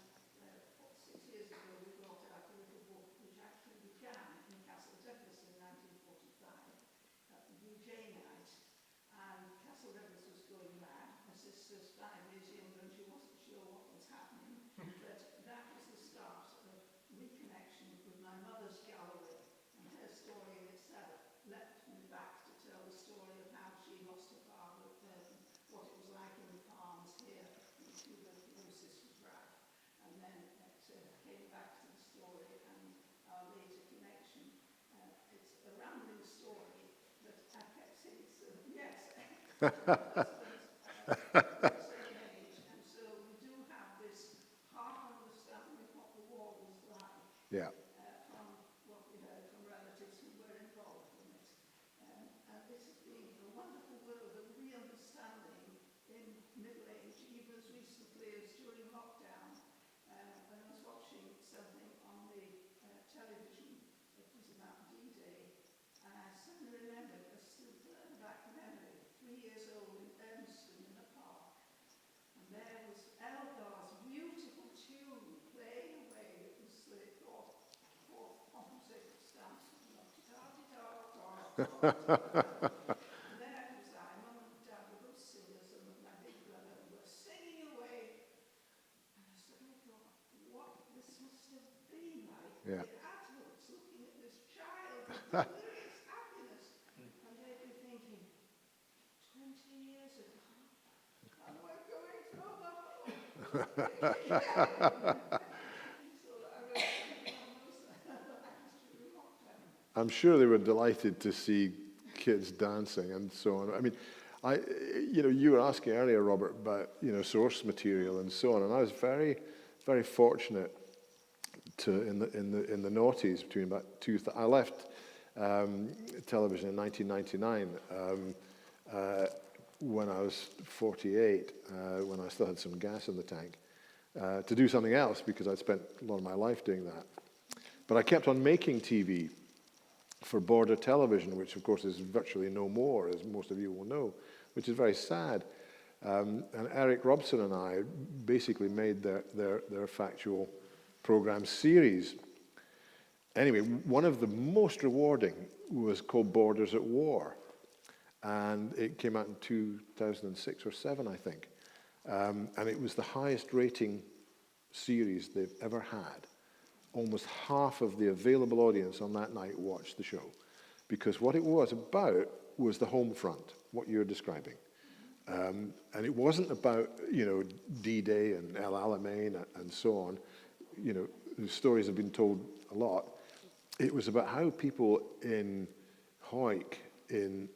Speaker 4: 6 years ago we brought out a little book which actually began in Castle Douglas in 1945 at the DJ night, and Castle Douglas was going mad. My sister's 5 years younger and she wasn't sure what was happening, but that was the start of reconnection with my mother's gallery, and her story in itself leapt me back to tell the story of how she lost her father at Burton, what it was like in the farms here when tuberculosis was rife, and then it came back to the story and our later connection. It's a rambling story, but I kept saying so, yes. Age, and so we do have this half understanding of what the war was like.
Speaker 2: Yeah.
Speaker 4: From what we heard from relatives who were involved in it. And this has been a wonderful world of re-understanding in middle age, even as recently as during lockdown, when I was watching something on the television that was about D-Day, and I suddenly remembered a still further back memory, 3 years old in Erskine in a park, and there was Elgar's beautiful tune playing away. It was the fourth composition stance.
Speaker 2: I'm sure they were delighted to see kids dancing and so on. I mean, you were asking earlier, Robert, about source material and so on, and I was very, very fortunate to in the noughties between about I left television in 1999 when I was 48, when I still had some gas in the tank, to do something else because I'd spent a lot of my life doing that. But I kept on making TV for Border Television, which of course is virtually no more, as most of you will know, which is very sad. And Eric Robson and I basically made their factual program series. Anyway, one of the most rewarding was called Borders at War. And it came out in 2006 or 7, I think. And it was the highest rating series they've ever had. Almost half of the available audience on that night watched the show. Because what it was about was the home front, what you're describing. And it wasn't about, D-Day and El Alamein and so on. The stories have been told a lot. It was about how people in Hawick, in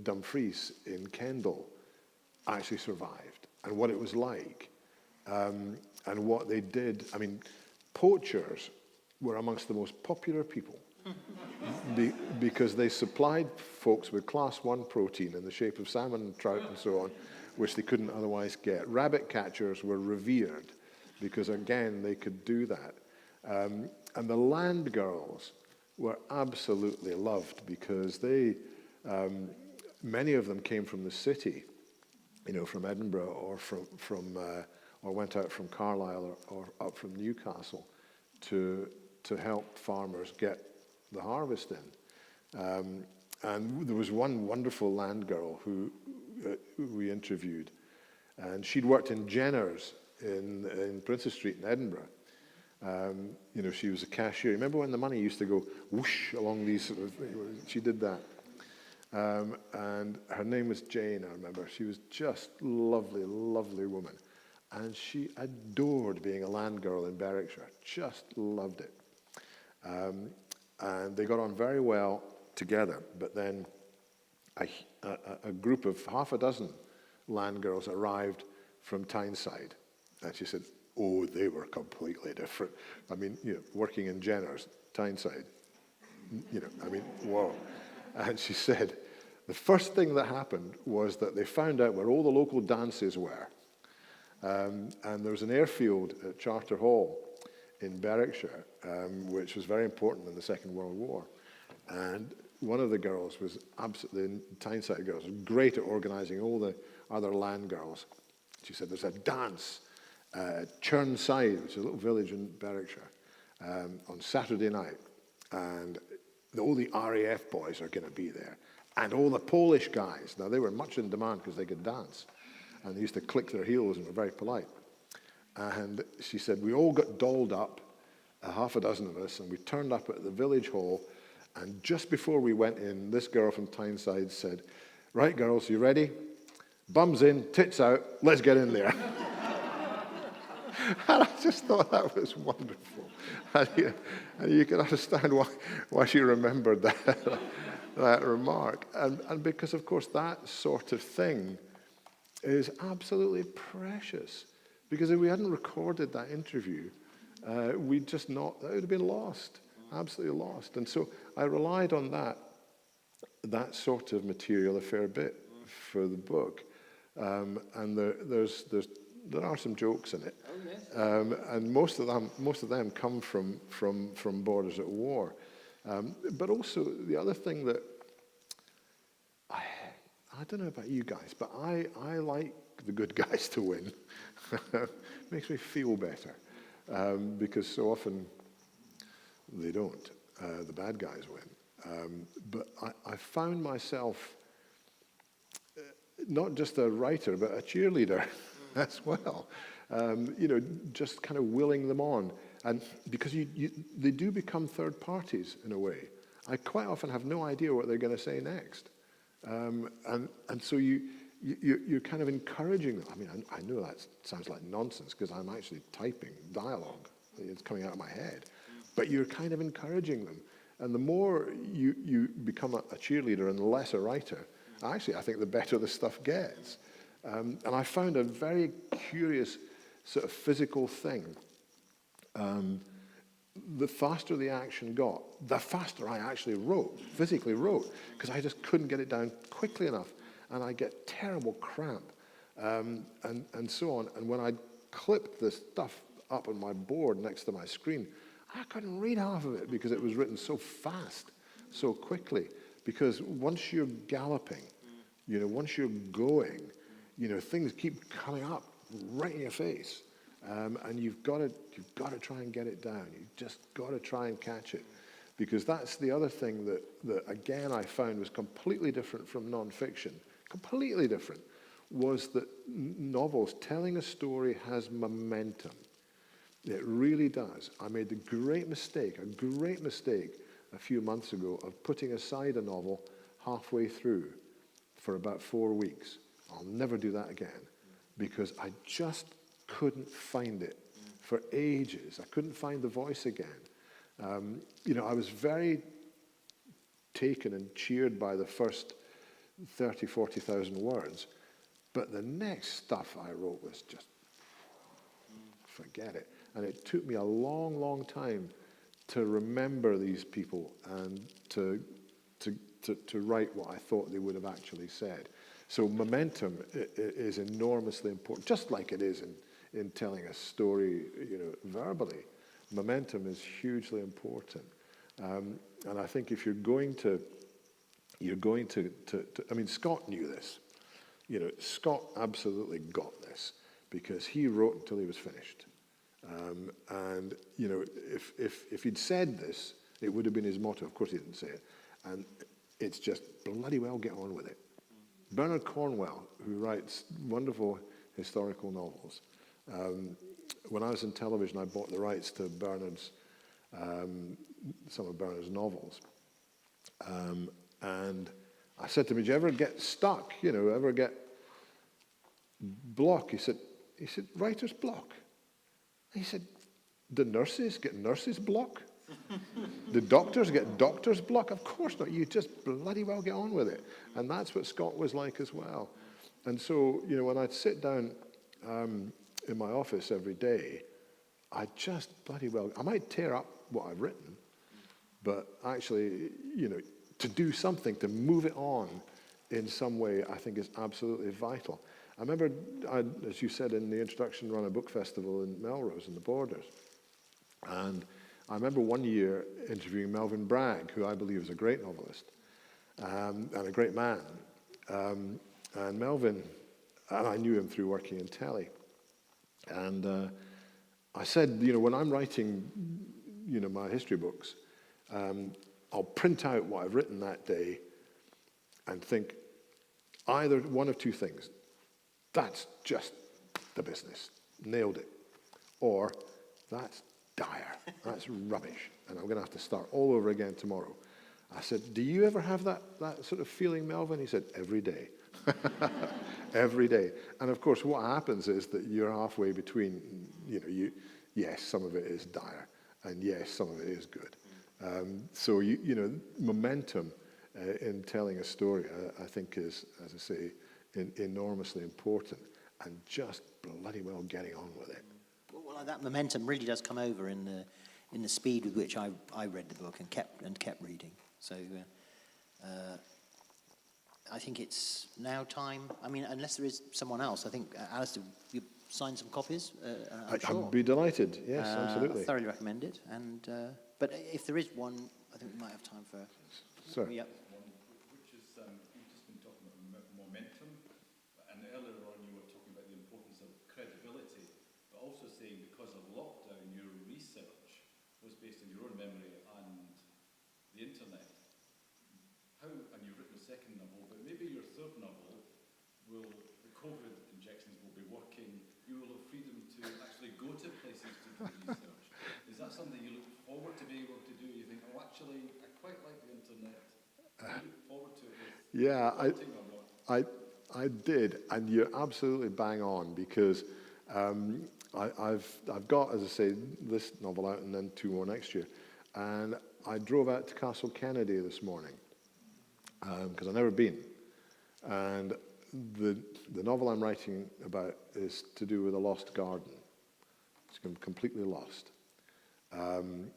Speaker 2: Dumfries, in Kendal, actually survived, and what it was like, and what they did. I mean, poachers were amongst the most popular people because they supplied folks with class 1 protein in the shape of salmon and trout and so on, which they couldn't otherwise get. Rabbit catchers were revered because, again, they could do that. And the land girls were absolutely loved because they, many of them came from the city, from Edinburgh or or went out from Carlisle or up from Newcastle to help farmers get the harvest in. And there was one wonderful land girl who we interviewed, and she'd worked in Jenner's in Princess Street in Edinburgh. She was a cashier. Remember when the money used to go whoosh along these sort of, she did that. And her name was Jane, I remember. She was just lovely, lovely woman. And she adored being a land girl in Berwickshire, just loved it. And they got on very well together. But then a group of half a dozen land girls arrived from Tyneside. And she said, oh, they were completely different. I mean, working in Jenner's, Tyneside, whoa. And she said, the first thing that happened was that they found out where all the local dances were. And there was an airfield at Charter Hall in Berwickshire, which was very important in the Second World War. And one of the girls was absolutely, the Tyneside girls, was great at organising all the other land girls. She said, there's a dance Churnside, which is a little village in Berwickshire, on Saturday night. And all the RAF boys are going to be there. And all the Polish guys. Now, they were much in demand because they could dance. And they used to click their heels and were very polite. And she said, we all got dolled up, half a dozen of us, and we turned up at the village hall. And just before we went in, this girl from Tyneside said, right, girls, you ready? Bums in, tits out, let's get in there. And I just thought that was wonderful. And you can understand why she remembered that remark. And because, of course, that sort of thing is absolutely precious. Because if we hadn't recorded that interview, that would have been lost, absolutely lost. And so I relied on that sort of material a fair bit for the book. And there are some jokes in it, and most of them come from Borders at War. But also the other thing that I don't know about you guys, but I like the good guys to win. Makes me feel better, because so often they don't. The bad guys win. But I found myself not just a writer, but a cheerleader as well. Just kind of willing them on. And because they do become third parties in a way. I quite often have no idea what they're going to say next. And so you're kind of encouraging them. I mean, I know that sounds like nonsense because I'm actually typing dialogue. It's coming out of my head. But you're kind of encouraging them. And the more you become a cheerleader and less a writer, actually, I think the better the stuff gets. And I found a very curious sort of physical thing. The faster the action got, the faster I actually physically wrote, because I just couldn't get it down quickly enough. And I get terrible cramp, and so on. And when I clipped the stuff up on my board next to my screen, I couldn't read half of it because it was written so fast, so quickly. Because once you're galloping, once you're going, things keep coming up right in your face, and you've got to try and get it down. You've just got to try and catch it, because that's the other thing that again I found was completely different from non-fiction. Completely different, was that novels, telling a story has momentum. It really does. I made a great mistake a few months ago of putting aside a novel halfway through for about 4 weeks. I'll never do that again, because I just couldn't find it for ages. I couldn't find the voice again. I was very taken and cheered by the first 30, 40,000 words, but the next stuff I wrote was just, forget it. And it took me a long, long time to remember these people and to write what I thought they would have actually said. So momentum is enormously important, just like it is in telling a story, verbally. Momentum is hugely important. And I think if you're going to, I mean, Scott knew this. Scott absolutely got this, because he wrote until he was finished. And if he'd said this, it would have been his motto. Of course he didn't say it. And it's just bloody well get on with it. Bernard Cornwell, who writes wonderful historical novels, when I was in television, I bought the rights to some of Bernard's novels. And I said to him, "Did you ever get stuck? Ever get block?" He said, "Writer's block." He said, "The nurses get nurses block? The doctors get doctor's block? Of course not. You just bloody well get on with it." And that's what Scott was like as well. And so, when I'd sit down in my office every day, I just bloody well, I might tear up what I've written, but actually, to do something, to move it on in some way, I think is absolutely vital. I remember, as you said in the introduction, run a book festival in Melrose in the Borders. And I remember one year interviewing Melvyn Bragg, who I believe is a great novelist and a great man. And Melvyn, and I knew him through working in telly. And I said, when I'm writing, my history books, I'll print out what I've written that day and think either one of two things. That's just the business. Nailed it. Or that's dire. That's rubbish. And I'm going to have to start all over again tomorrow. I said, "Do you ever have that sort of feeling, Melvyn?" He said, "Every day." Every day. And of course, what happens is that you're halfway between, yes, some of it is dire, and yes, some of it is good. So, momentum in telling a story, I think is, as I say, enormously important, and just bloody well getting on with it.
Speaker 1: Well, that momentum really does come over in the speed with which I read the book and kept reading. So I think it's now time. I mean, unless there is someone else, I think Alistair, you signed some copies.
Speaker 2: I'd be delighted. Yes, absolutely.
Speaker 1: I thoroughly recommend it. And but if there is one, I think we might have time for.
Speaker 2: Sir.
Speaker 1: Yep.
Speaker 5: Which is, you've just been talking about momentum, and earlier on you were talking about the importance of credibility, but also saying because of lockdown, your research was based on your own memory and the internet. How, and you've written a second novel, but maybe your third novel the COVID injections will be working, you will have freedom to actually go to places to do research. Is that something you look forward to being able to do? You think, oh, actually, I quite like the internet. You look forward to it.
Speaker 2: Yeah, I did, and you're absolutely bang on, because I've got, as I say, this novel out and then 2 more next year. And I drove out to Castle Kennedy this morning, because I've never been. And the novel I'm writing about is to do with a lost garden. It's completely lost. And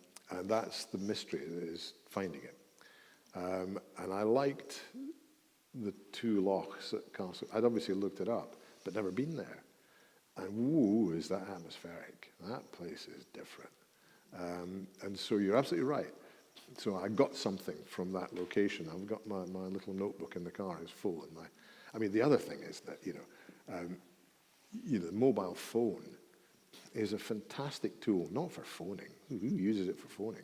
Speaker 2: that's the mystery, is finding it. And I liked the 2 lochs at Castle. I'd obviously looked it up, but never been there. And woo, is that atmospheric. That place is different. And so you're absolutely right. So I got something from that location. I've got my little notebook in the car is full. And I mean, the other thing is that, the mobile phone is a fantastic tool, not for phoning. Who uses it for phoning?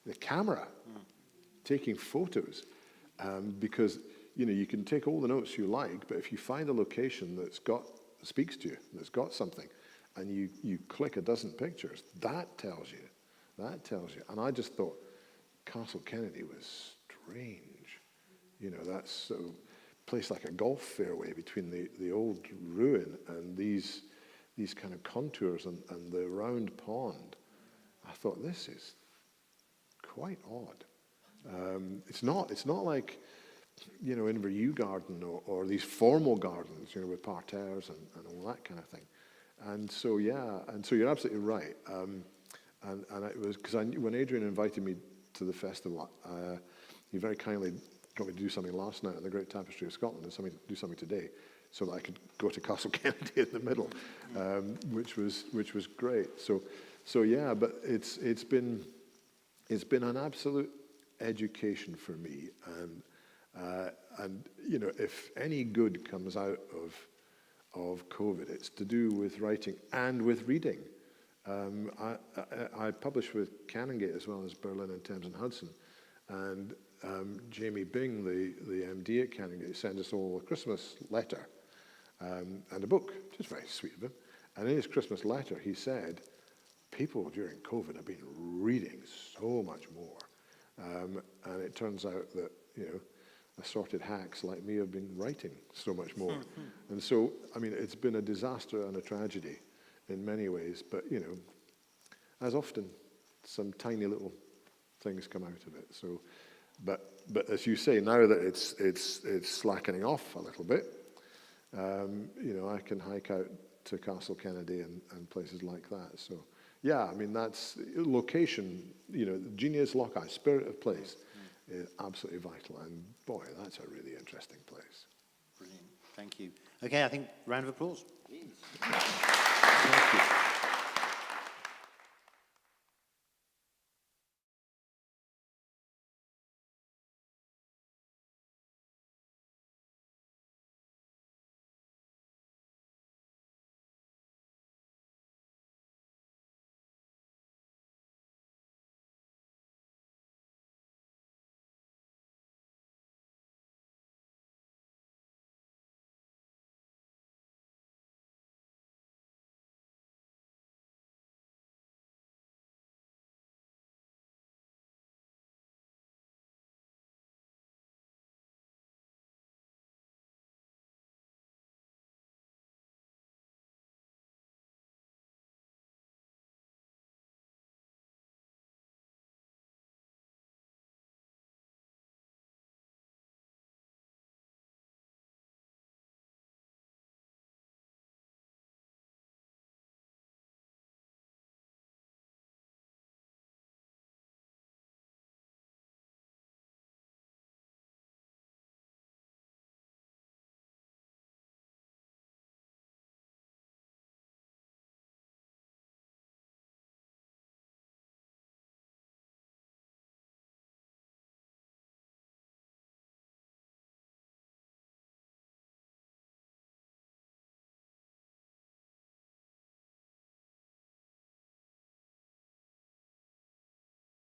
Speaker 2: The camera, taking photos, because, you can take all the notes you like, but if you find a location speaks to you, that's got something, and you click a dozen pictures, that tells you. And I just thought Castle Kennedy was strange. That's a place like a golf fairway between the old ruin and these kind of contours and the round pond. I thought, this is quite odd. It's not like, Edinburgh Yew Garden or these formal gardens, with parterres and all that kind of thing. And so, you're absolutely right. And it was, because when Adrian invited me to the festival, he very kindly got me to do something last night at the Great Tapestry of Scotland and do something today, so that I could go to Castle Kennedy in the middle, which was great. So yeah, but it's been an absolute education for me, and if any good comes out of COVID, it's to do with writing and with reading. I published with Canongate as well as Berlin and Thames and Hudson, and Jamie Bing, the MD at Canongate, sent us all a Christmas letter and a book, which is very sweet of him. And in his Christmas letter, he said, people during COVID have been reading so much more. And it turns out that, assorted hacks like me have been writing so much more. And so, I mean, it's been a disaster and a tragedy in many ways, but, as often, some tiny little things come out of it. So, but as you say, now that it's slackening off a little bit, I can hike out to Castle Kennedy and places like that. So, yeah, I mean, that's location, Genius Locheye, spirit of place, is absolutely vital. And boy, that's a really interesting place.
Speaker 1: Brilliant. Thank you. Okay, I think round of applause.
Speaker 2: Thank you.